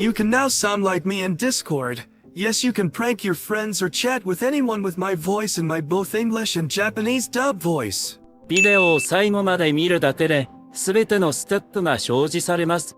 You can now sound like me in Discord. Yes, you can prank your friends or chat with anyone with my voice and my both English and Japanese dub voice. ビデオを最後まで見るだけで、すべてのステップが表示されます。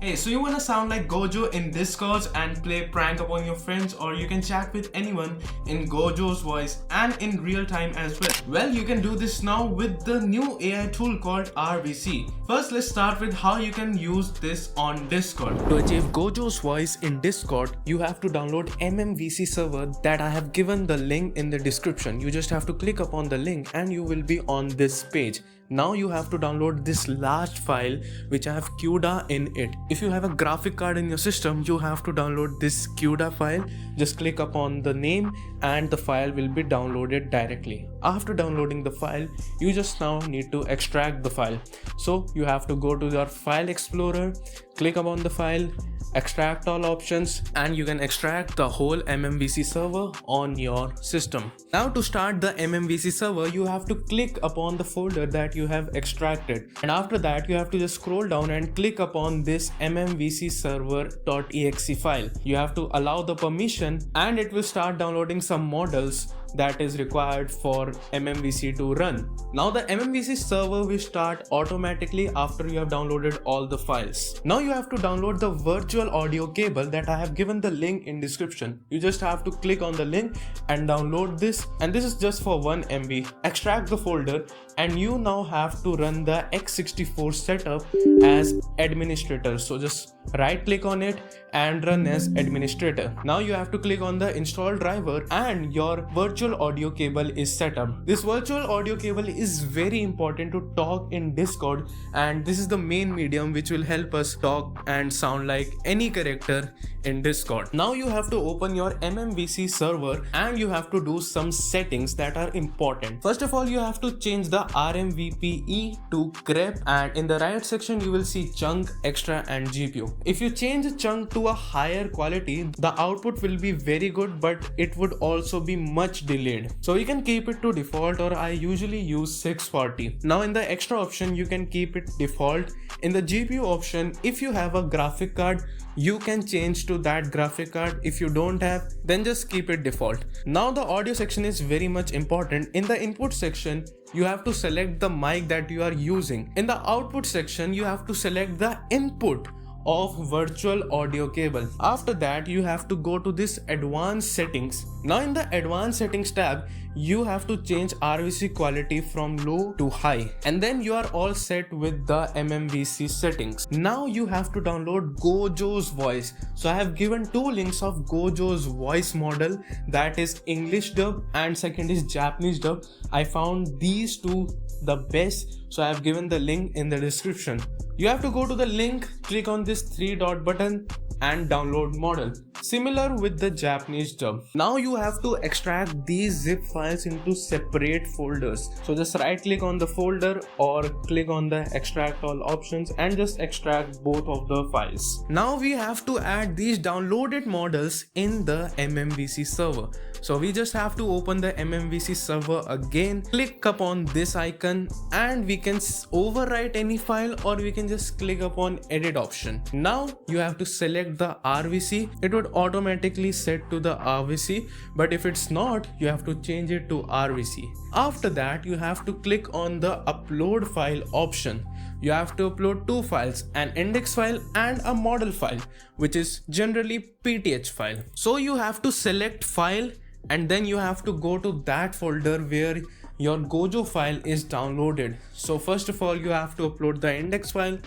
Hey, so you wanna sound like Gojo in Discord and play prank upon your friends, or you can chat with anyone in Gojo's voice and in real time as well. Well, you can do this now with the new AI tool called RVC. First, let's start with how you can use this on Discord. To achieve Gojo's voice in Discord, you have to download MMVCServer that I have given the link in the description. You just have to click upon the link and you will be on this page. Now you have to download this large file which I have CUDA in it. If you have a graphic card in your system, you have to download this CUDA file. Just click upon the name and the file will be downloaded directly. After downloading the file, you just now need to extract the file. So you have to go to your file explorer, click upon the file, extract all options, and you can extract the whole MMVCServer on your system. Now to start the MMVCServer, you have to click upon the folder that you have extracted, and after that you have to just scroll down and click upon this MMVCServer.exe file. You have to allow the permission and it will start downloading some models that is required for MMVC to run. Now the MMVC server will start automatically after you have downloaded all the files. Now you have to download the virtual audio cable that I have given the link in description. You just have to click on the link and download this, and this is just for 1 MB. Extract the folder and you now have to run the x64 setup as administrator. So just right click on it and run as administrator. Now you have to click on the install driver and your virtual audio cable is set up. This virtual audio cable is very important to talk in Discord, and this is the main medium which will help us talk and sound like any character in Discord. Now you have to open your MMVC server and you have to do some settings that are important. First of all, you have to change the RMVPE to grep, and in the right section you will see chunk, extra and GPU. If you change the chunk to a higher quality, the output will be very good, but it would also be much delayed. So you can keep it to default, or I usually use 640. Now in the extra option you can keep it default. In the GPU option, if you have a graphic card, you can change to that graphic card. If you don't have, then just keep it default. Now the audio section is very much important. In the input section, you have to select the mic that you are using. In the output section, you have to select the input of virtual audio cable. After that, you have to go to this advanced settings. Now in the advanced settings tab, you have to change RVC quality from low to high, and then you are all set with the MMVC settings. Now you have to download Gojo's voice. So I have given 2 links of Gojo's voice model, that is English dub and second is Japanese dub. I found these 2 the best, so I have given the link in the description. You have to go to the link, click on this 3 dot button and download model. Similar with the Japanese dub. Now you have to extract these zip files into separate folders. So just right click on the folder or click on the extract all options and just extract both of the files. Now we have to add these downloaded models in the MMVC server. So we just have to open the MMVC server again, click upon this icon, and we can overwrite any file, or we can just click upon edit option. Now you have to select the RVC. It would automatically set to the RVC, but if it's not, you have to change it to RVC. After that, you have to click on the upload file option. You have to upload 2 files, an index file and a model file, which is generally PTH file. So you have to select file and then you have to go to that folder where your Gojo file is downloaded. So first of all, you have to upload the index file,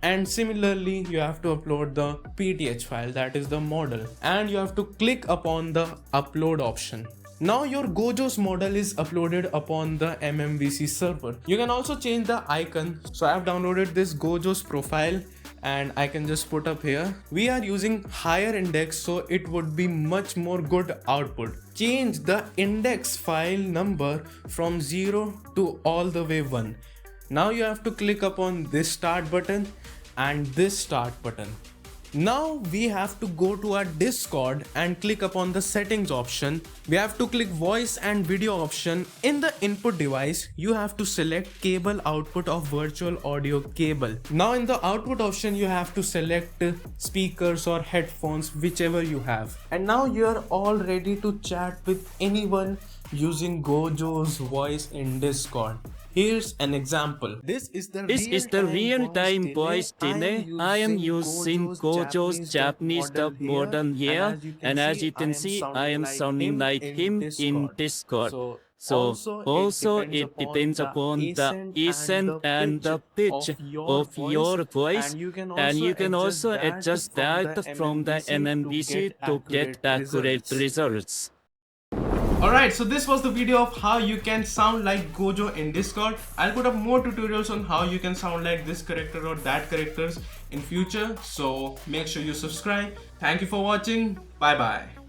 and similarly you have to upload the PTH file, that is the model, and you have to click upon the upload option. Now your Gojo's model is uploaded upon the MMVC server. You can also change the icon. So I have downloaded this Gojo's profile and I can just put up here. We are using higher index, so it would be much more good output. Change the index file number from 0 to all the way 1. Now you have to click upon this start button and this start button. Now we have to go to our Discord and click upon the settings option. We have to click voice and video option. In the input device, you have to select cable output of virtual audio cable. Now in the output option, you have to select speakers or headphones, whichever you have. And now you are all ready to chat with anyone using Gojo's voice in Discord. Here's an example. This is the real-time voice delay. I am using Gojo's Japanese dub modern here, and as you can see, I am sounding like him in Discord. So also it depends upon the accent and the pitch of your voice, and you can also adjust that from the MMVC to get accurate results. Alright, so this was the video of how you can sound like Gojo in Discord. I'll put up more tutorials on how you can sound like this character or that characters in future. So make sure you subscribe. Thank you for watching. Bye bye.